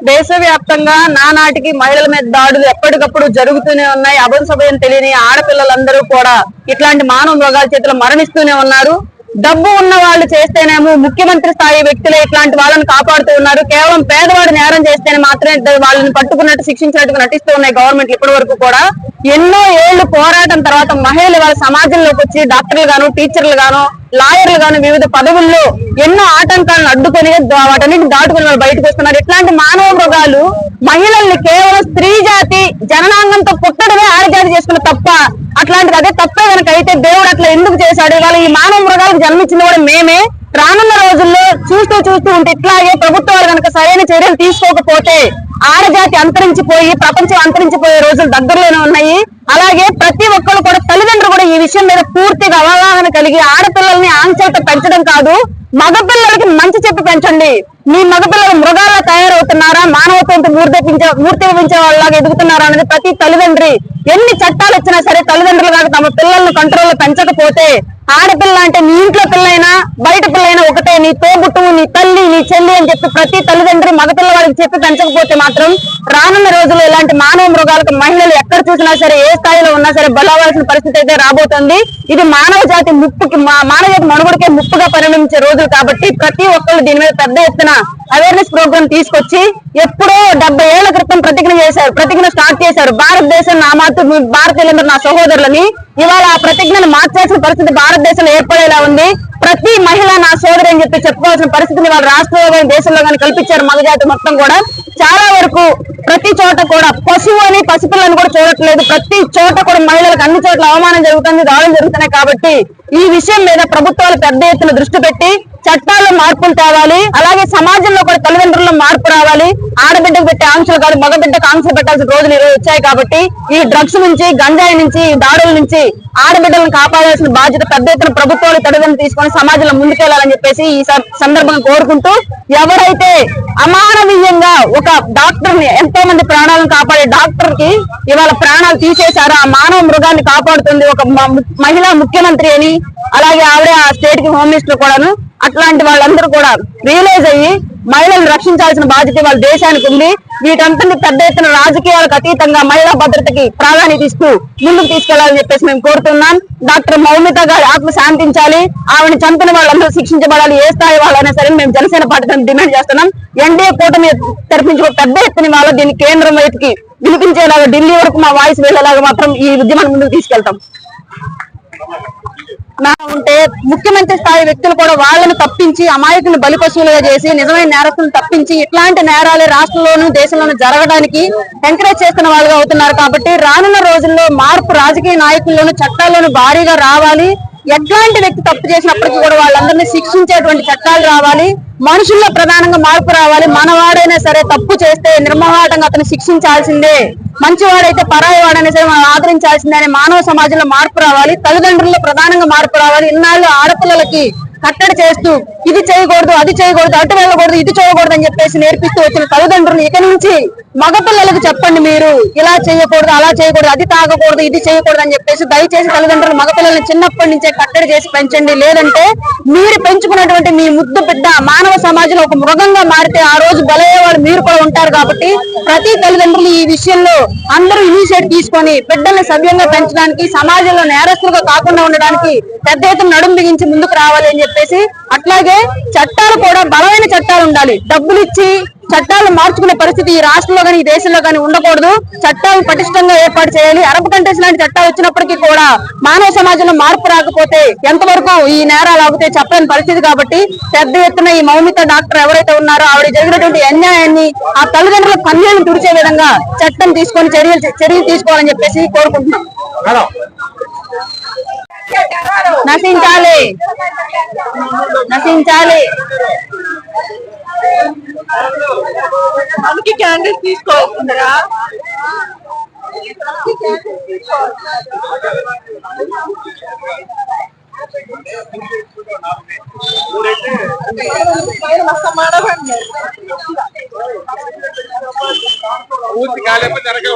దేశవ్యాప్తంగా నానాటికి మహిళల మీద దాడులు ఎప్పటికప్పుడు జరుగుతూనే ఉన్నాయి. అభంశభయం తెలియని ఆడపిల్లలందరూ కూడా ఇట్లాంటి మానవ మృగాల చేతిలో మరణిస్తూనే ఉన్నారు. డబ్బు ఉన్న వాళ్ళు చేస్తేనేమో ముఖ్యమంత్రి స్థాయి వ్యక్తులే ఇట్లాంటి వాళ్ళని కాపాడుతూ ఉన్నారు. కేవలం పేదవాడు నేరం చేస్తేనే మాత్రమే వాళ్ళని పట్టుకున్నట్టు శిక్షించినట్టుగా నటిస్తూ ఉన్నాయి గవర్నమెంట్ ఇప్పటి వరకు కూడా. ఎన్నో ఏళ్లు పోరాటం తర్వాత మహిళలు వాళ్ళ సమాజంలోకి వచ్చి డాక్టర్లు గాను, టీచర్లు గాను, లాయర్లు గాను వివిధ పదవుల్లో ఎన్నో ఆటంకాలను అడ్డుకొని వాటన్నిటిని దాటుకుని వాళ్ళు బయటకు వస్తున్నారు. ఇట్లాంటి మానవ మృగాలు మహిళల్ని కేవలం స్త్రీ జాతి జననాంగంతో పుట్టడమే ఆడజాతి చేసుకున్న తప్ప, అట్లాంటిది అదే తప్పే కనుక అయితే దేవుడు అట్లా ఎందుకు చేశాడు? ఇవాళ ఈ మానవ మృగాలకు జన్మించింది కూడా మేమే. రానున్న రోజుల్లో చూస్తూ ఉంటే ఇట్లాగే ప్రభుత్వాలు కనుక సరైన చర్యలు తీసుకోకపోతే ఆడజాతి అంతరించిపోయి ప్రపంచం అంతరించిపోయే రోజులు దగ్గరలోనే ఉన్నాయి. అలాగే ప్రతి ఒక్కరు కూడా తల్లిదండ్రులు కూడా ఈ విషయం మీద పూర్తిగా అవగాహన కలిగి ఆడపిల్లల్ని ఆంక్షలతో పెంచడం కాదు, మగపిల్లలకి మంచి చెప్పి పెంచండి. మీ మగపిల్లలు మృగాల్లో తయారవుతున్నారా, మానవత్వంతో మూర్తిపించే వాళ్ళలాగా ఎదుగుతున్నారా అనేది ప్రతి తల్లిదండ్రి ఎన్ని చట్టాలు వచ్చినా సరే తల్లిదండ్రులు కాక తమ పిల్లలను కంట్రోల్లో పెంచకపోతే, ఆడపిల్ల అంటే నీ ఇంట్లో పిల్లైనా బయట పిల్లైనా ఒకటే, నీ తోబుట్టువు, నీ తల్లి, నీ చెల్లి అని చెప్పి ప్రతి తల్లిదండ్రి మగపిల్లవాడికి చెప్పి పెంచకపోతే మాత్రం రానున్న రోజుల్లో ఇలాంటి మానవ మృగాలకు మహిళలు ఎక్కడ చూసినా సరే ఏ స్థాయిలో ఉన్నా సరే బలవాల్సిన పరిస్థితి అయితే రాబోతుంది. ఇది మానవ జాతి మనుగడకే ముప్పుగా పరిణమించే రోజులు కాబట్టి ప్రతి ఒక్కరు దీని మీద పెద్ద ఎత్తున అవేర్నెస్ ప్రోగ్రామ్ తీసుకొచ్చి ఎప్పుడో 70 ఏళ్ల క్రితం ప్రతిజ్ఞ స్టార్ట్ చేశారు. భారతదేశం నా మాతృ, భారతీయులందరూ నా సహోదరులని. ఇవాళ ఆ ప్రతిజ్ఞను మార్చాల్సిన పరిస్థితి భారతదేశంలో ఏర్పడేలా ఉంది. ప్రతి మహిళ నా సోదరి అని చెప్పి చెప్పుకోవాల్సిన పరిస్థితిని వాళ్ళ రాష్ట్రంలో కానీ దేశంలో కానీ కల్పించారు. మగజాతి మొత్తం కూడా చాలా వరకు ప్రతి చోట కూడా పశువు అని పసిపిల్లని కూడా చూడట్లేదు. ప్రతి చోట కూడా మహిళలకు అన్ని చోట్ల అవమానం జరుగుతుంది, దాడులు జరుగుతున్నాయి. కాబట్టి ఈ విషయం మీద ప్రభుత్వాలు పెద్ద ఎత్తున దృష్టి పెట్టి చట్టాల్లో మార్పులు తేవాలి. అలాగే సమాజంలో కూడా తల్లిదండ్రుల్లో మార్పు రావాలి. ఆడబిడ్డకు పెట్టే ఆంక్షలు కాదు, మగబిడ్డకు ఆంక్షలు పెట్టాల్సిన రోజులు ఈరోజు వచ్చాయి. కాబట్టి ఈ డ్రగ్స్ నుంచి, గంజాయి నుంచి, దాడుల నుంచి ఆడబిడ్డలను కాపాడాల్సిన బాధ్యత పెద్ద ఎత్తున ప్రభుత్వాలు తల్లిదండ్రులు తీసుకొని సమాజంలో ముందుకెళ్లాలని చెప్పేసి ఈ సందర్భంగా కోరుకుంటూ, ఎవరైతే అమానవీయంగా ఒక డాక్టర్ ని, ఎంతో మంది ప్రాణాలను కాపాడే డాక్టర్ కి ఇవాళ ప్రాణాలు తీసేశారు, ఆ మానవ మృగాన్ని కాపాడుతుంది ఒక మహిళా ముఖ్యమంత్రి అని, అలాగే ఆవిడే ఆ స్టేట్ కి హోమ్ మినిస్టర్ కూడాను. అట్లాంటి వాళ్ళందరూ కూడా రియలైజ్ అయ్యి మహిళలను రక్షించాల్సిన బాధ్యత వాళ్ళ దేశానికి ఉంది. వీటంతని పెద్ద ఎత్తున రాజకీయాలకు అతీతంగా మహిళా భద్రతకి ప్రాధాన్యత ఇస్తూ ముందుకు తీసుకెళ్లాలని చెప్పేసి మేము కోరుతున్నాం. డాక్టర్ మౌమిత గారి ఆత్మ శాంతించాలి, ఆవిడని చంపిన వాళ్ళందరూ శిక్షించబడాలి, ఏ స్థాయి వాళ్ళైనా సరే మేము జనసేన పార్టీ డిమాండ్ చేస్తున్నాం. ఎన్డీఏ కూటమి తరపించి పెద్ద ఎత్తున వాళ్ళ దీన్ని కేంద్రం వైపుకి వినిపించేలాగా, ఢిల్లీ వరకు మా వాయిస్ వెళ్లేలాగా మాత్రం ఈ ఉద్యమాన్ని ముందుకు తీసుకెళ్తాం. ఉంటే ముఖ్యమంత్రి స్థాయి వ్యక్తులు కూడా వాళ్ళని తప్పించి అమాయకులను బలిపశువులుగా చేసి నిజమైన నేరస్తులను తప్పించి ఇట్లాంటి నేరాలే రాష్ట్రంలోనూ దేశంలోనూ జరగడానికి ఎంకరేజ్ చేస్తున్న వాళ్ళుగా అవుతున్నారు. కాబట్టి రానున్న రోజుల్లో మార్పు రాజకీయ నాయకుల్లోనూ చట్టాల్లోనూ భారీగా రావాలి. ఎట్లాంటి వ్యక్తి తప్పు చేసినప్పటికీ కూడా వాళ్ళందరినీ శిక్షించేటువంటి చట్టాలు రావాలి. మనుషుల్లో ప్రధానంగా మార్పు రావాలి. మనవాడైనా సరే తప్పు చేస్తే నిర్మోహాటంగా అతను శిక్షించాల్సిందే, మంచివాడైతే పరాయి వాడైనా సరే మనం ఆదరించాల్సిందే అనే మానవ సమాజంలో మార్పు రావాలి. తల్లిదండ్రుల్లో ప్రధానంగా మార్పు రావాలి. ఇన్నాళ్ళు ఆడపిల్లలకి కట్టడి చేస్తూ ఇది చేయకూడదు, అది చేయకూడదు, అటు వెళ్ళకూడదు, ఇది చేయకూడదు అని చెప్పేసి నేర్పిస్తూ వచ్చిన తల్లిదండ్రులు ఇక నుంచి మగపిల్లలకు చెప్పండి, మీరు ఇలా చేయకూడదు, అలా చేయకూడదు, అది తాగకూడదు, ఇది చేయకూడదు అని చెప్పేసి దయచేసి తల్లిదండ్రులు మగపిల్లల్ని చిన్నప్పటి నుంచే కట్టడి చేసి పెంచండి. లేదంటే మీరు పెంచుకున్నటువంటి మీ ముద్దు బిడ్డ మానవ సమాజంలో ఒక మృగంగా మారితే ఆ రోజు బలయ్యేవాళ్ళు మీరు కూడా ఉంటారు. కాబట్టి ప్రతి తల్లిదండ్రులు ఈ విషయంలో అందరూ ఇనిషియేట్ తీసుకొని బిడ్డల్ని సవ్యంగా పెంచడానికి, సమాజంలో నేరస్తులుగా కాకుండా ఉండడానికి పెద్ద ఎత్తున నడుం బిగించి ముందుకు రావాలి అని చెప్పేసి, అట్లాగే చట్టాలు కూడా బలమైన చట్టాలు ఉండాలి. డబ్బులు ఇచ్చి చట్టాలు మార్చుకునే పరిస్థితి ఈ రాష్ట్రంలో కానీ ఈ దేశంలో కానీ ఉండకూడదు. చట్టాలు పటిష్టంగా ఏర్పాటు చేయాలి. అరబ్ కంట్రీస్ లాంటి చట్టాలు వచ్చినప్పటికీ కూడా మానవ సమాజంలో మార్పు రాకపోతే ఎంతవరకు ఈ నేరాలు ఆగితే చెప్పలేని పరిస్థితి. కాబట్టి పెద్ద ఎత్తున ఈ మౌమిత డాక్టర్ ఎవరైతే ఉన్నారో ఆవిడ జరిగినటువంటి అన్యాయాన్ని, ఆ తల్లిదండ్రుల కన్యలను తుడిచే విధంగా చట్టం తీసుకొని చర్యలు తీసుకోవాలని చెప్పేసి కోరుకుంటున్నాం. నశించాలి, నశించాలి. మనకి క్యాండిడేట్ తీసుకోవాల్సిందిగా పూర్తి కాలేకపోతే జరగ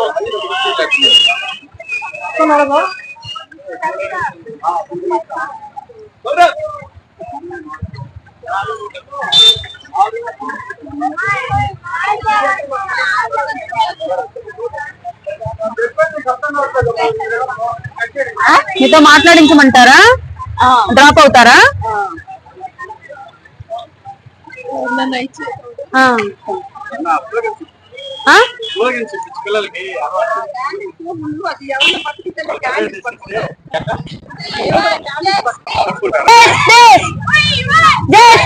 మీతో మాట్లాడించమంటారా? డ్రాప్ అవుతారా? పిల్లలకి జై